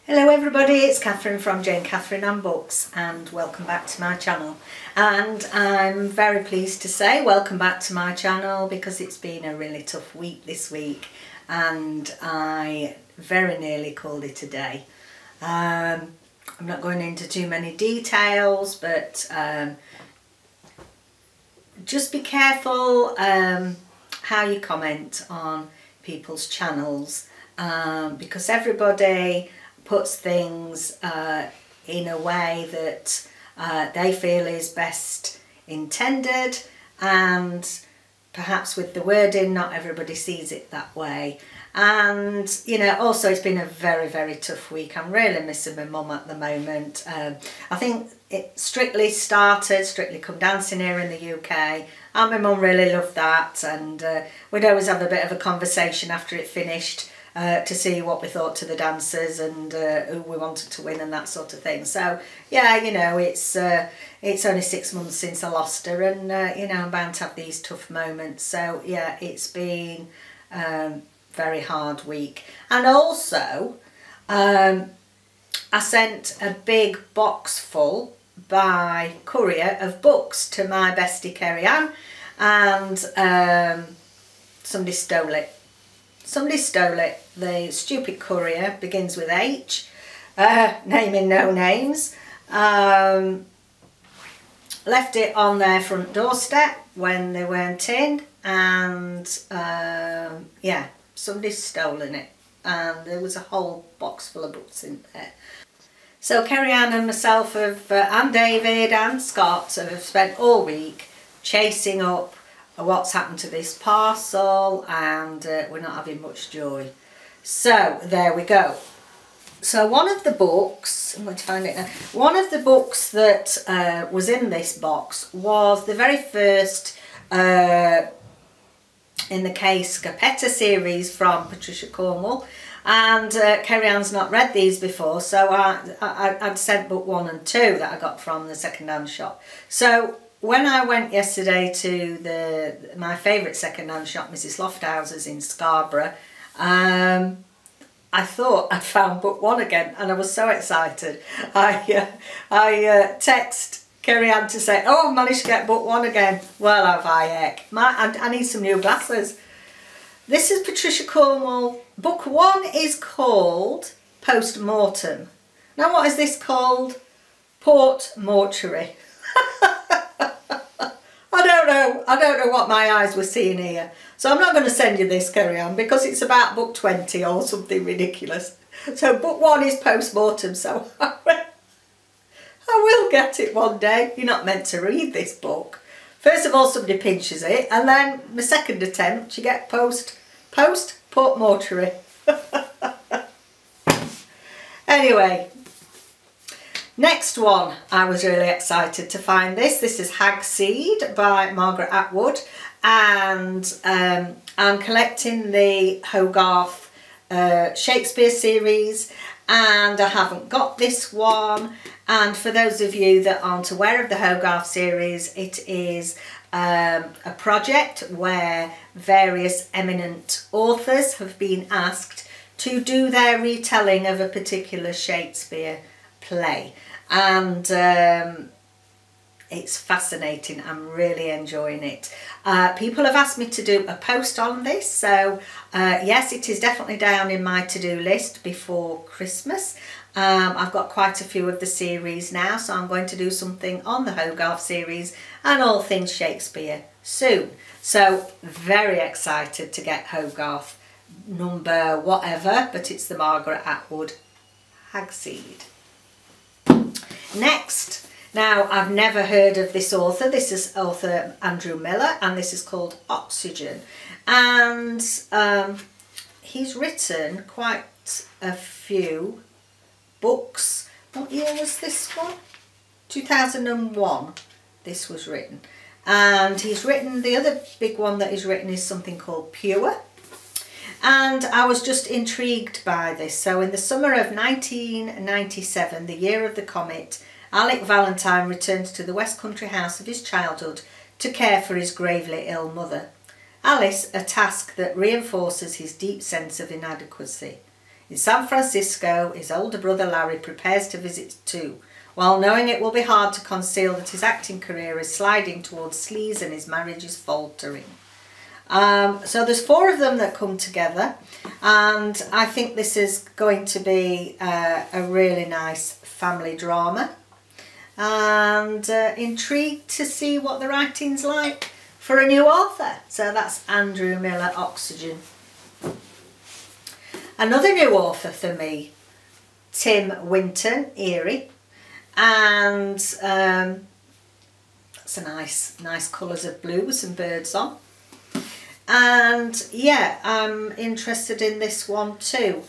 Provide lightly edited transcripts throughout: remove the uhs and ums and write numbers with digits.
Hello everybody, it's Catherine from Jayne, Catherine and Books, and welcome back to my channel. And I'm very pleased to say welcome back to my channel because it's been a really tough week this week and I very nearly called it a day. I'm not going into too many details, but just be careful how you comment on people's channels because everybody puts things in a way that they feel is best intended, and perhaps with the wording not everybody sees it that way. And you know, also it's been a very tough week. I'm really missing my mum at the moment. I think it Strictly Come Dancing here in the UK, and my mum really loved that, and we'd always have a bit of a conversation after it finished to see what we thought to the dancers and who we wanted to win and that sort of thing. So yeah, you know, it's only 6 months since I lost her, and you know, I'm bound to have these tough moments. So yeah, it's been very hard week. And also I sent a big box full by courier of books to my bestie Kerry Ann, and somebody stole it. Somebody stole it. The stupid courier, begins with H, naming no names, left it on their front doorstep when they weren't in, and yeah, somebody's stolen it, and there was a whole box full of books in there. So Kerry Ann and myself have, and David and Scott have spent all week chasing up what's happened to this parcel, and we're not having much joy. So there we go. So one of the books, I'm going to find it now. One of the books that was in this box was the very first in the Case Scarpetta series from Patricia Cornwall, and Kerry Ann's not read these before, so I'd sent book 1 and 2 that I got from the second-hand shop. So when I went yesterday to my favourite second-hand shop, Mrs Lofthouse's in Scarborough, I thought I'd found book 1 again, and I was so excited. I text Kerry Ann to say, oh, I've managed to get book 1 again. Well, have I heck. I need some new glasses. This is Patricia Cornwall. Book 1 is called Mortem. Now what is this called? Mortuary. I don't know what my eyes were seeing here. So I'm not going to send you this, Kerry Ann, because it's about book 20 or something ridiculous. So book 1 is Mortem, so I will get it one day. You're not meant to read this book. First of all, somebody pinches it, and then my second attempt, you get Mortuary. Anyway. Next one, I was really excited to find this. This is Hag-Seed by Margaret Atwood, and I'm collecting the Hogarth Shakespeare series, and I haven't got this one. And for those of you that aren't aware of the Hogarth series, it is a project where various eminent authors have been asked to do their retelling of a particular Shakespeare play, and it's fascinating. I'm really enjoying it. People have asked me to do a post on this, so yes, it is definitely down in my to-do list before Christmas. I've got quite a few of the series now, so I'm going to do something on the Hogarth series and all things Shakespeare soon. So very excited to get Hogarth number whatever, but it's the Margaret Atwood Hagseed. Next, now I've never heard of this author. This is author Andrew Miller, and this is called Oxygen, and he's written quite a few books. What year was this one? 2001 this was written, and he's written, the other big one that he's written is something called Pure. And I was just intrigued by this. So in the summer of 1997, the year of the comet, Alec Valentine returned to the West Country house of his childhood to care for his gravely ill mother. Alice, a task that reinforces his deep sense of inadequacy. In San Francisco, his older brother Larry prepares to visit too, while knowing it will be hard to conceal that his acting career is sliding towards sleaze and his marriage is faltering. So there's 4 of them that come together, and I think this is going to be a really nice family drama, and intrigued to see what the writing's like for a new author. So that's Andrew Miller, Oxygen. Another new author for me, Tim Winton, Eyrie, and it's a nice colours of blue with some birds on. And yeah, I'm interested in this one too.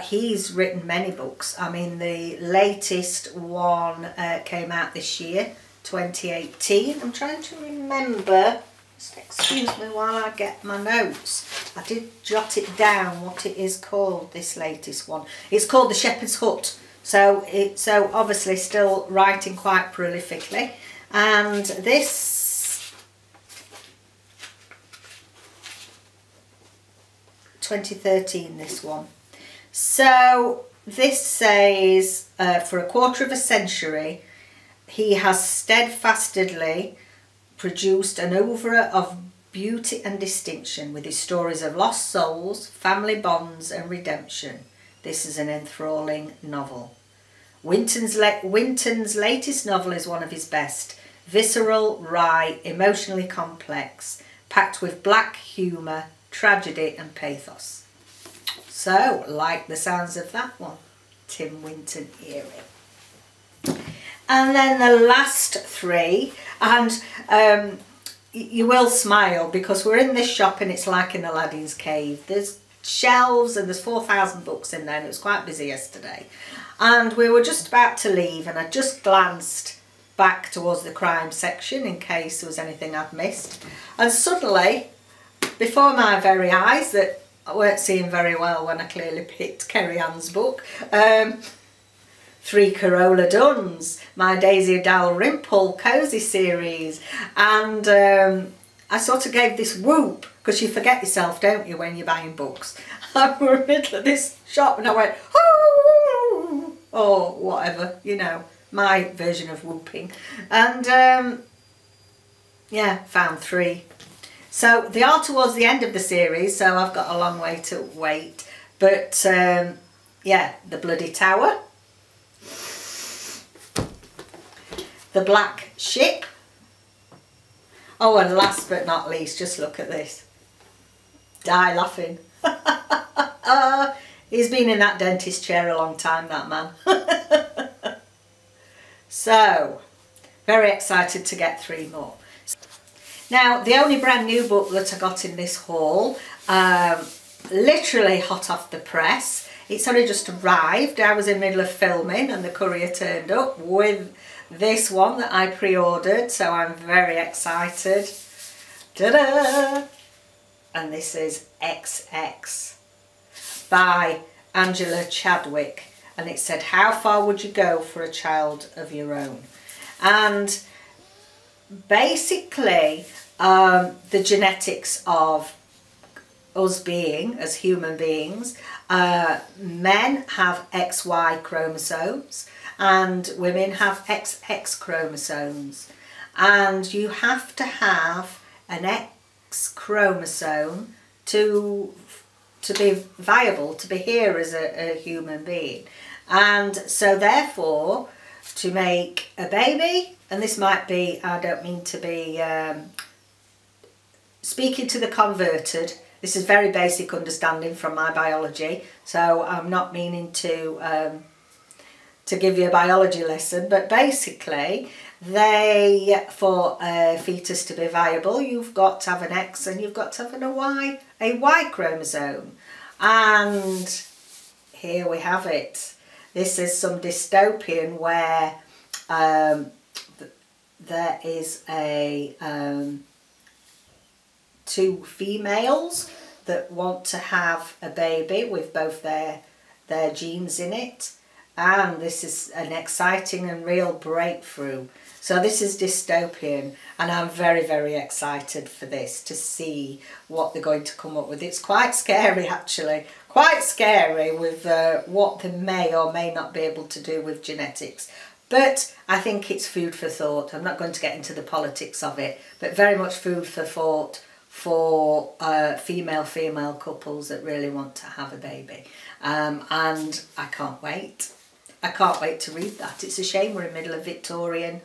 He's written many books. I mean, the latest one came out this year, 2018. I'm trying to remember. Just excuse me while I get my notes. I did jot it down what it is called, this latest one. It's called The Shepherd's Hut. So obviously still writing quite prolifically. And this 2013, this one. So this says, for a quarter of a century, he has steadfastly produced an oeuvre of beauty and distinction with his stories of lost souls, family bonds and redemption. This is an enthralling novel. Winton's latest novel is one of his best. Visceral, wry, emotionally complex, packed with black humour, tragedy and pathos. So, like the sounds of that one, Tim Winton, Eyrie. And then the last 3, and you will smile because we're in this shop and it's like in Aladdin's cave. There's shelves and there's 4,000 books in there, and it was quite busy yesterday. And we were just about to leave, and I just glanced back towards the crime section in case there was anything I'd missed. And suddenly, before my very eyes that I weren't seeing very well when I clearly picked Kerry Ann's book, 3 Corolla Dawns, my Daisy Dalrymple cosy series, and I sort of gave this whoop, because you forget yourself, don't you, when you're buying books. I was in the middle of this shop and I went, oh, or whatever, you know, my version of whooping. And yeah, found 3. So they are towards the end of the series, so I've got a long way to wait. But yeah, The Bloody Tower, The Black Ship. Oh, and last but not least, just look at this. Die laughing. He's been in that dentist chair a long time, that man. So, very excited to get 3 more. Now, the only brand new book that I got in this haul, literally hot off the press. It's only just arrived. I was in the middle of filming and the courier turned up with this one that I pre-ordered, so I'm very excited. Ta-da! And this is XX by Angela Chadwick, and it said, how far would you go for a child of your own? And basically the genetics of us being as human beings, men have XY chromosomes and women have XX chromosomes, and you have to have an X chromosome to be viable, to be here as a human being. And so therefore, to make a baby, and this might be, I don't mean to be speaking to the converted, this is very basic understanding from my biology, so I'm not meaning to give you a biology lesson, but basically for a fetus to be viable, you've got to have an X and you've got to have a Y chromosome. And here we have it. This is some dystopian where there is two females that want to have a baby with both their genes in it, and this is an exciting and real breakthrough. So this is dystopian, and I'm very, very excited for this, to see what they're going to come up with. It's quite scary actually, quite scary with what they may or may not be able to do with genetics. But I think it's food for thought. I'm not going to get into the politics of it, but very much food for thought for female couples that really want to have a baby. And I can't wait. I can't wait to read that. It's a shame we're in the middle of Victorian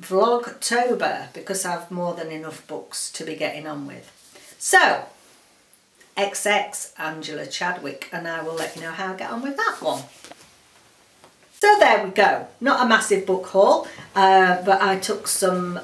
Vlogtober, because I've more than enough books to be getting on with. So, XX Angela Chadwick, and I will let you know how I get on with that one. So there we go. Not a massive book haul, but I took some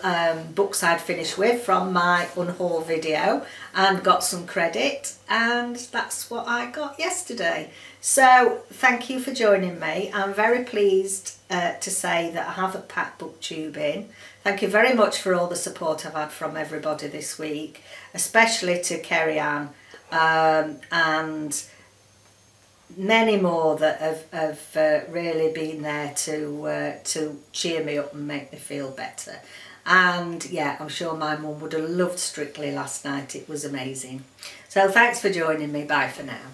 books I'd finished with from my unhaul video and got some credit, and that's what I got yesterday. So thank you for joining me. I'm very pleased to say that I haven't packed booktube in. Thank you very much for all the support I've had from everybody this week, especially to Kerry Ann and many more that have really been there to cheer me up and make me feel better. And yeah, I'm sure my mum would have loved Strictly last night. It was amazing. So thanks for joining me. Bye for now.